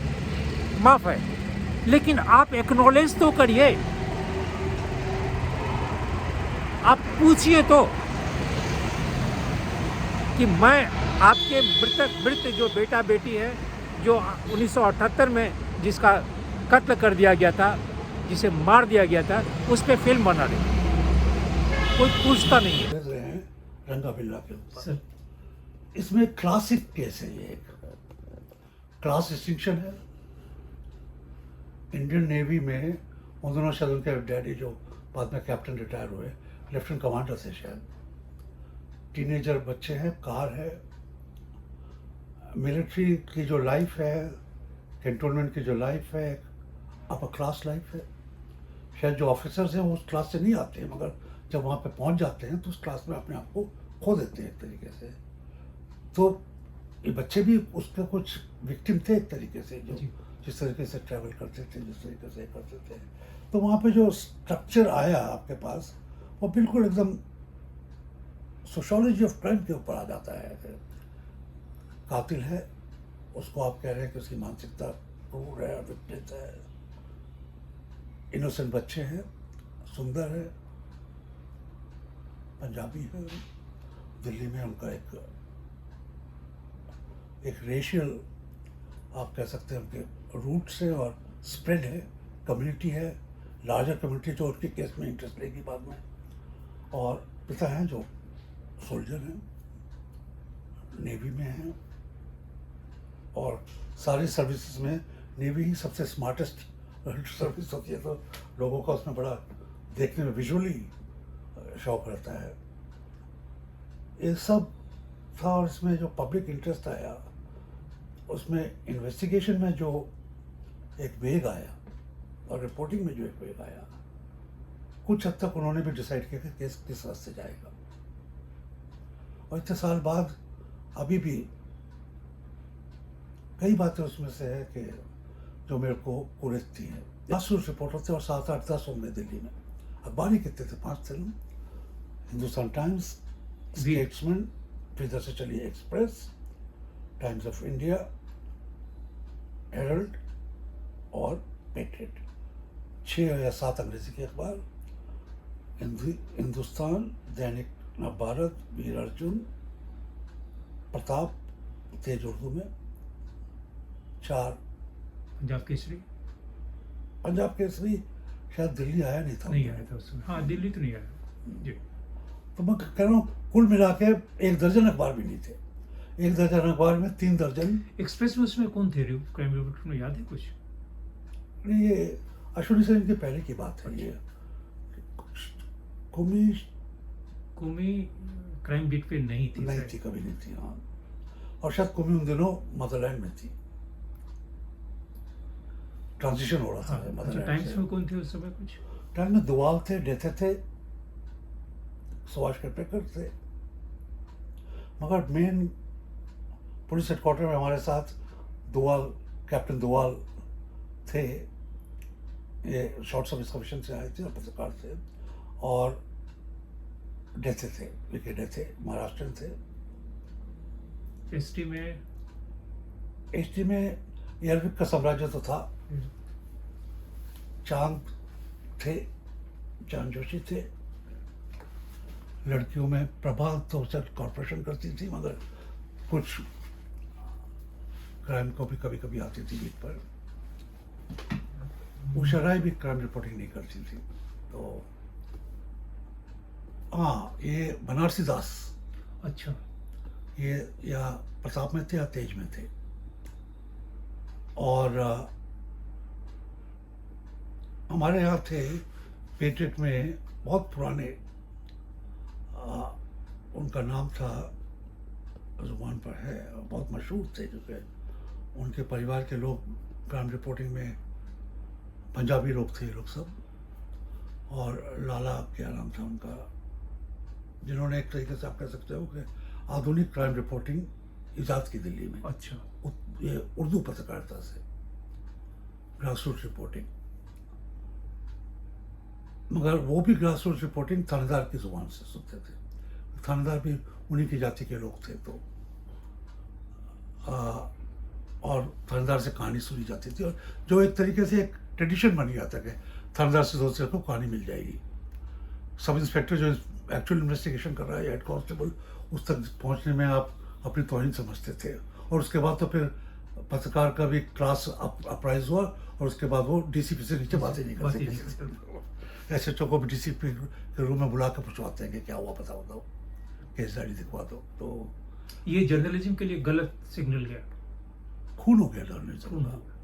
माफ़ है, लेकिन आप एक्नॉलेज तो करिए, आप पूछिए तो कि मैं आपके मृत जो बेटा बेटी है, जो 1978 में जिसका कत्ल कर दिया गया था, जिसे मार दिया गया था, उस पर फिल्म बना रहे. कोई पूछता नहीं है. रंगा बिल्ला के ऊपर इसमें क्लासिक केस है. ये एक क्लास डिस्टिंक्शन है. इंडियन नेवी में उन दोनों शायद उनके डैडी जो बाद में कैप्टन रिटायर हुए, लेफ्टिनेंट कमांडर थे शायद. टीनेजर बच्चे हैं, कार है. मिलिट्री की जो लाइफ है, कैंटोनमेंट की जो लाइफ है, अपर क्लास लाइफ है. शायद जो ऑफिसर्स हैं वो उस क्लास से नहीं आते हैं, मगर जब वहाँ पे पहुँच जाते हैं तो उस क्लास में अपने आप को खो देते हैं एक तरीके से. तो ये बच्चे भी उसके कुछ विक्टिम थे एक तरीके से, जो जिस तरीके से ट्रैवल करते थे, जिस तरीके से करते थे. तो वहाँ पे जो स्ट्रक्चर आया आपके पास, वो बिल्कुल एकदम सोशोलॉजी ऑफ क्राइम के ऊपर आ जाता है. कातिल है, उसको आप कह रहे हैं कि उसकी मानसिकता क्रूर है, विकृत है. इनोसेंट बच्चे हैं, सुंदर है, पंजाबी है. दिल्ली में उनका एक रेशियल आप कह सकते हैं उनके रूट्स है और स्प्रेड है, कम्युनिटी है, लार्जर कम्युनिटी जो उनके केस में इंटरेस्ट लेगी बाद में. और पिता हैं जो सोल्जर हैं, नेवी में हैं, और सारी सर्विसेज में नेवी ही सबसे स्मार्टेस्ट सर्विस होती है. तो लोगों का उसमें बड़ा देखने में विजुअली शौक रहता है. ये सब था और इसमें जो पब्लिक इंटरेस्ट आया उसमें इन्वेस्टिगेशन में जो एक वेग आया और रिपोर्टिंग में जो एक वेग आया, कुछ हद तक उन्होंने भी डिसाइड किया कि केस किस रास्ते जाएगा। और इतने साल बाद अभी भी कई बातें उसमें से है कि जो मेरे को कुरेदती हैं। 10 रिपोर्टर थे और 7, 8, 10 होंगे दिल्ली में। अखबार ही कितने थे? 5 थे। हिंदुस्तान टाइम्स, स्टेट्समैन, फिर इधर से चलिए express, times of India, herald और पेट्रियट। 6 या 7 अंग्रेजी के अखबार, हिंदुस्तान, दैनिक नवभारत, वीर अर्जुन, प्रताप, तेज उर्दू में 4। पंजाब केसरी पंजाब केसरी शायद दिल्ली आया नहीं था। नहीं आया था उसमें, हाँ दिल्ली तो नहीं आया जी। तो मैं कह रहा हूँ कुल मिला के 1 दर्जन अखबार भी नहीं थे। 1 दर्जन अखबार में 3 दर्जन। एक्सप्रेस में उसमें कौन थे क्राइम रिपोर्टर में, याद है कुछ? ये अश्विनी सेन के पहले की बात है। ये कुमी क्राइम बीट पे नहीं थी नहीं थी, कभी नहीं थी। हाँ, और शायद कुमी उन दिनों मदरलैंड में थी, ट्रांजिशन हो रहा था। हाँ, मदरलैंड टाइम्स से। में कौन थे उस समय कुछ? टाइम में दुआल थे, डेथे थे, सुभाष कटेकर थे। मगर मेन पुलिस हेडक्वार्टर में हमारे साथ दुआल, कैप्टन दुआल थे। ये शॉर्ट सर्विस कमीशन से आए थे और पत्रकार थे। और डेथे थे, विके डेथे महाराष्ट्र थे। एसटी में एसटी में एयरविक का साम्राज्य तो था। चांद थे, चांद जोशी थे। लड़कियों में प्रभा तो सर कॉर्पोरेशन करती थी, मगर कुछ क्राइम को भी कभी कभी आती थी बीट पर। उषा राय भी क्राइम रिपोर्टिंग नहीं करती थी। तो हाँ, ये बनारसी दास, अच्छा, ये या प्रताप में थे या तेज में थे। और हमारे यहाँ थे पेट्रियट में बहुत पुराने, उनका नाम था, जुबान पर है, बहुत मशहूर थे, क्योंकि उनके परिवार के लोग क्राइम रिपोर्टिंग में पंजाबी लोग थे, ये लोग सब। और लाला क्या नाम था उनका, जिन्होंने एक तरीके से आप कह सकते हो कि आधुनिक क्राइम रिपोर्टिंग ईजाद की दिल्ली में। अच्छा, ये उर्दू पत्रकारिता से ग्रासरूट रिपोर्टिंग। मगर वो भी ग्रासरूट रिपोर्टिंग थानेदार की जुबान से सुनते थे। थानेदार भी उन्हीं की जाति के लोग थे। तो और थानेदार से कहानी सुनी जाती थी, और जो एक तरीके से एक ट्रेडिशन बन गया था कि थानेदार से दूसरे को कहानी मिल जाएगी। सब इंस्पेक्टर जो एक्चुअल इन्वेस्टिगेशन कर रहा है, हेड कांस्टेबल, उस तक पहुंचने में आप अपनी तौहीन समझते थे। और उसके बाद तो फिर पत्रकार का भी क्लास अपराइज हुआ, और उसके बाद वो डीसीपी से नीचे बातें नहीं करते। एस एच ओ को भी डीसीपी के रूम में बुला कर पूछवाते हैं कि क्या हुआ, पता बताओ, केस डायरी दिखवा दो। तो ये जर्नलिज्म के लिए गलत सिग्नल गया, खून हो गया जर्नलिज्म खून का। हो गया।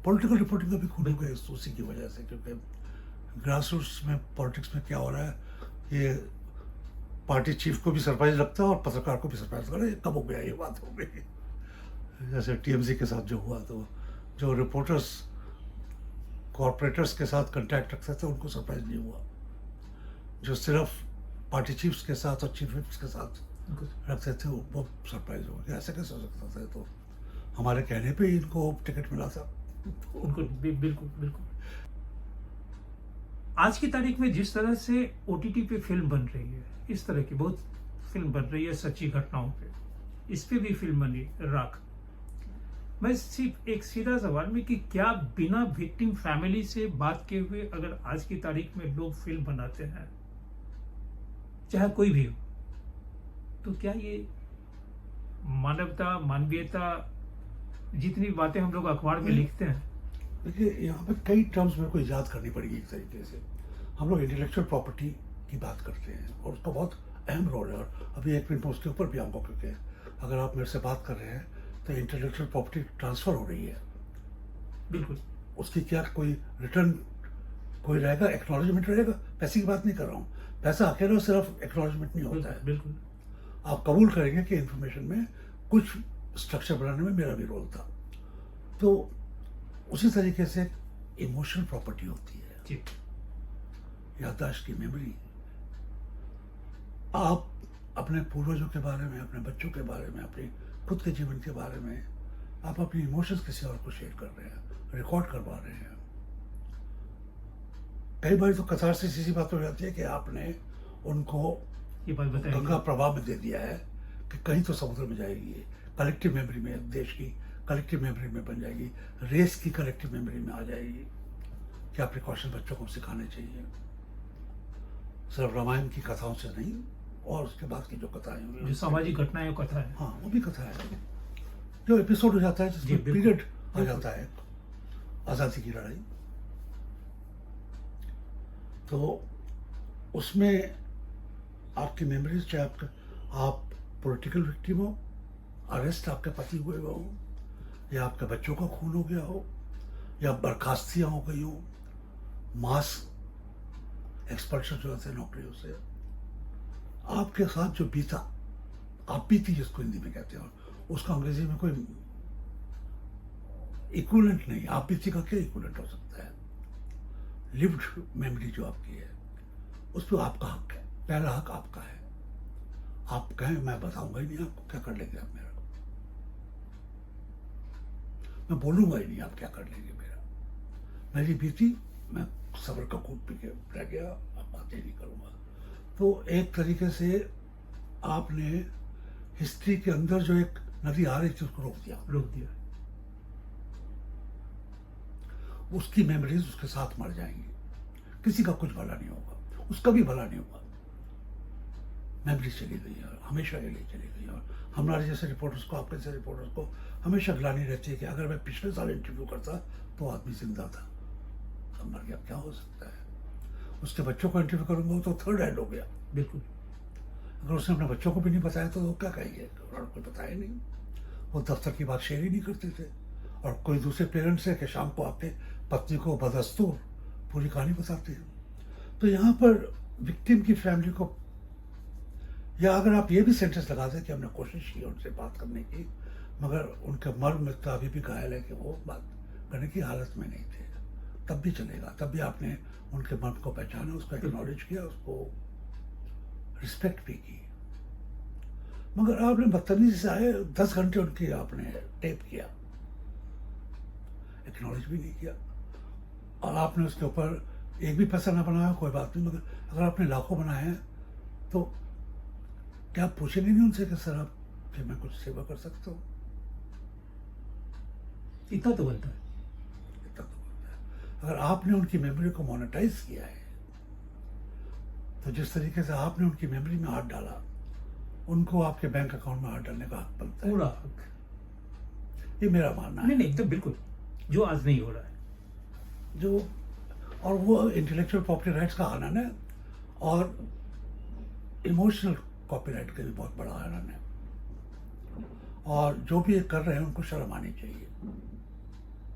पॉलिटिकल रिपोर्टिंग का भी खून हो गया उसी की वजह से, क्योंकि ग्रासरूट्स में पॉलिटिक्स में क्या हो रहा है, ये पार्टी चीफ को भी सरप्राइज लगता है और पत्रकार को भी सरप्राइज लगता है, ये कब हो गया, ये बात हो गई। जैसे टीएमसी के साथ जो हुआ, तो जो रिपोर्टर्स कॉरपोरेटर्स के साथ कांटेक्ट रखते थे उनको सरप्राइज नहीं हुआ, जो सिर्फ पार्टी चीफ्स के साथ और चीफ विप्स के साथ रखते थे वो सरप्राइज हो गया। ऐसा कैसे हो सकता था? तो हमारे कहने पे ही इनको टिकट मिला था। उनको बिल्कुल बिल्कुल। आज की तारीख में जिस तरह से ओटीटी पे फिल्म बन रही है, इस तरह की बहुत फिल्म बन रही है सच्ची घटनाओं पे, इस पे भी फिल्म बनी राख। मैं सिर्फ एक सीधा सवाल में कि क्या बिना विक्टिम फैमिली से बात किए हुए अगर आज की तारीख में लोग फिल्म बनाते हैं, चाहे कोई भी हो, तो क्या ये मानवता, मानवीयता, जितनी बातें हम लोग अखबार में लिखते हैं? देखिए, यहाँ पे कई टर्म्स मेरे को ईजाद करनी पड़ेगी एक तरीके से। हम लोग इंटेलेक्चुअल प्रॉपर्टी की बात करते हैं और उसका बहुत अहम रोल है। और अभी एक मिनट में उसके ऊपर भी आऊँगा, क्योंकि अगर आप मेरे से बात कर रहे हैं तो इंटेलेक्चुअल प्रॉपर्टी ट्रांसफ़र हो रही है। बिल्कुल। उसकी क्या कोई रिटर्न कोई रहेगा, एक्नॉलेजमेंट रहेगा? पैसे की बात नहीं कर रहा हूँ। पैसा अकेला सिर्फ एक्नॉलेजमेंट नहीं होता है। बिल्कुल। आप कबूल करेंगे कि इन्फॉर्मेशन में कुछ स्ट्रक्चर बनाने में मेरा भी रोल था। तो उसी तरीके से इमोशनल प्रॉपर्टी होती है, जी याददाश्त की मेमोरी। आप अपने पूर्वजों के बारे में, अपने बच्चों के बारे में, अपने खुद के जीवन के बारे में आप अपनी इमोशंस किसी और को शेयर कर रहे हैं, रिकॉर्ड करवा रहे हैं। कई बार तो कथारसिस इसी बात हो जाती है कि आपने उनको ये बात बताइए। गंगा प्रवाह में दे दिया है कि कहीं तो समुद्र में जाएगी, ये कलेक्टिव मेमोरी में, देश की कलेक्टिव मेमोरी में बन जाएगी, रेस की कलेक्टिव मेमोरी में आ जाएगी। क्या प्रिकॉशन बच्चों को सिखाने चाहिए, सिर्फ रामायण की कथाओं से नहीं, और उसके बाद की जो कथाएं हुई, जो सामाजिक घटनाएं वो कथा है। हाँ वो भी कथा है, जो एपिसोड हो जाता है जी, जिसमें बिल्कुल, पीरियड आ बिल्कुल। जाता है, आज़ादी की लड़ाई, तो उसमें आपकी मेमोरीज, चाहे आप पॉलिटिकल विक्टिम हो, अरेस्ट आपके पति हुए हो, या आपके बच्चों का खून हो गया हो, या बर्खास्तियाँ हो गई हो, मास एक्सपल्शन जो होते हैं नौकरियों से, आपके साथ जो बीता, आप बीती जिसको हिंदी में कहते हैं, उसका अंग्रेजी में कोई इक्विवेलेंट नहीं। आप बीती का क्या इक्विवेलेंट हो सकता है? लिव्ड मेमोरी जो आपकी है, उस पर आपका हक है, पहला हक आपका है। आप कहें मैं बताऊंगा ही नहीं आपको, क्या कर लेंगे आप मेरा, मैं बोलूंगा ही नहीं आप क्या कर लेंगे मेरा, मेरी बीती, मैं सब्र का कूद पी के रह गया, अब बातें नहीं करूंगा। तो एक तरीके से आपने हिस्ट्री के अंदर जो एक नदी आ रही थी उसको रोक दिया, उसकी मेमोरीज उसके साथ मर जाएंगी, किसी का कुछ भला नहीं होगा, उसका भी भला नहीं होगा, मेमोरी चली गई है, हमेशा के लिए चली गई है। और हमारे जैसे रिपोर्टर्स को, आपके जैसे रिपोर्टर्स को हमेशा ग्लानि रहती है कि अगर मैं पिछले साल इंटरव्यू करता तो आदमी जिंदा था, अब मर गया, क्या हो सकता है। उसके बच्चों को इंटरव्यू करूंगा तो थर्ड हैंड हो गया, बिल्कुल। अगर उसने अपने बच्चों को भी नहीं बताया तो वो क्या कहेंगे, उन्होंने कोई बताया नहीं, वो दफ्तर की बात शेयर ही नहीं करते थे। और कोई दूसरे पेरेंट्स है कि शाम को आपके पत्नी को बदस्तूर पूरी कहानी बताते हैं। तो यहाँ पर विक्टिम की फैमिली को, या अगर आप ये भी सेंटेंस लगा दें कि हमने कोशिश की उनसे बात करने की, मगर उनके मर्म में तो अभी भी घायल है कि वो बात करने की हालत में नहीं थे, तब भी चलेगा, तब भी आपने उनके मर्म को पहचाना, उसको एक्नॉलेज किया, उसको रिस्पेक्ट भी की। मगर आपने बदतमीजी से आए 10 घंटे उनकी आपने टेप किया, एक्नॉलेज भी नहीं किया, और आपने उसके ऊपर एक भी पैसा ना बनाया, कोई बात नहीं, मगर अगर आपने लाखों बनाए हैं तो क्या आप पूछेंगे नहीं उनसे कि सर आप, फिर मैं कुछ सेवा कर सकता हूँ? इतना तो बनता है। इतना तो बनता है। अगर आपने उनकी मेमोरी को मोनेटाइज किया है, तो जिस तरीके से आपने उनकी मेमोरी में हाथ डाला, उनको आपके बैंक अकाउंट में हाथ डालने का हक बनता है। पूरा हक। ये मेरा मानना है। नहीं एकदम बिल्कुल, जो आज नहीं हो रहा है। जो, और वो इंटेलेक्चुअल प्रॉपर्टी राइट्स का आनंद है, और इमोशनल कॉपीराइट का भी बहुत बड़ा आनंद है, और जो भी ये कर रहे हैं उनको शर्म आनी चाहिए।